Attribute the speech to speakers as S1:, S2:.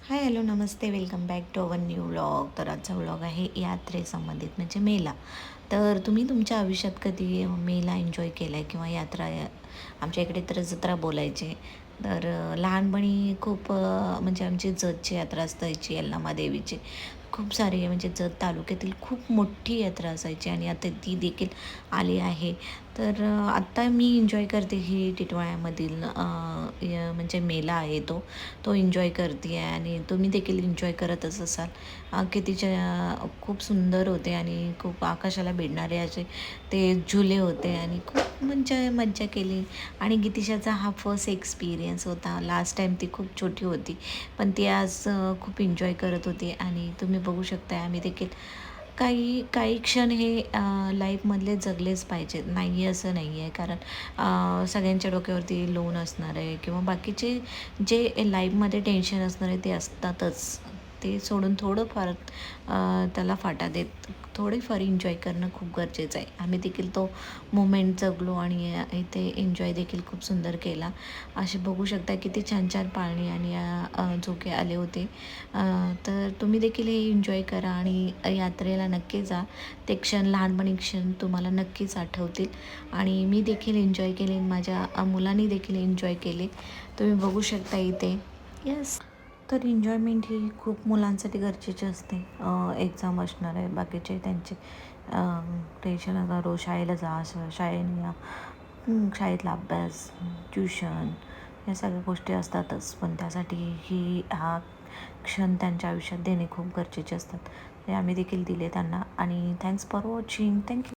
S1: High hello namaste welcome back to our new vlog. तर आजचा vlog आहे यात्रेसंबंधित म्हणजे मेला. तर तुम्ही तुमच्या आयुष्यात कधी मेला एन्जॉय केला आहे किंवा यात्रा आमच्या इकडे तर जत्रा बोलायचे. तर लहानपणी खूप म्हणजे आमची जतची यात्रा असायची यल्लामा देवीची. खूप सारी म्हणजे जत तालुक्यातील खूप मोठी यात्रा असायची आणि आता ती देखील आली आहे. तर आत्ता मी एन्जॉय करते ही टिटवाळ्यामधील म्हणजे मेला आहे तो. तो एन्जॉय करते आहे आणि तुम्ही देखील एन्जॉय करतच असाल. कितीच्या खूप सुंदर होते आणि खूप आकाशाला भिडणारे असे ते झुले होते आणि खूप म्हणजे मज्जा केली. आणि गितिशाचा हा फर्स्ट एक्सपिरियन्स होता. लास्ट टाईम ती खूप छोटी होती, पण ती आज खूप एन्जॉय करत होती आणि तुम्ही बघू शकता आम्ही देखील काही काही क्षण हे लाईफमधले जगलेच पाहिजेत. नाही असं नाही आहे, कारण सगळ्यांच्या डोक्यावरती लोन असणार आहे किंवा बाकीचे जे लाईफमध्ये टेन्शन असणार आहे ते असतातच. ते सोडून थोडंफार त्याला फाटा देत थोडेफार एन्जॉय करणं खूप गरजेचं आहे. आम्ही देखील तो मोमेंट जगलो आणि इथे एन्जॉय देखील खूप सुंदर केला. असे बघू शकता किती छान छान पाळणे आणि झोके आले होते. तर तुम्ही देखील हे एन्जॉय करा आणि यात्रेला नक्की जा. ते क्षण लहानपणी क्षण तुम्हाला नक्कीच आठवतील आणि मी देखील एन्जॉय केले, माझ्या मुलांनी देखील एन्जॉय केले. तुम्ही बघू शकता इथे. येस. तर एन्जॉयमेंट ही खूप मुलांसाठी गरजेची असते. एक्झाम असणार आहे, बाकीचे त्यांचे टेन्शन आता रोज शाळेला जा, शाळेने या, शाळेतला अभ्यास, ट्युशन या सगळ्या गोष्टी असतातच. पण त्यासाठी हा क्षण त्यांच्या आयुष्यात देणे खूप गरजेचे असतात. ते आम्ही देखील दिले त्यांना आणि थँक्स फॉर वॉचिंग. थँक्यू.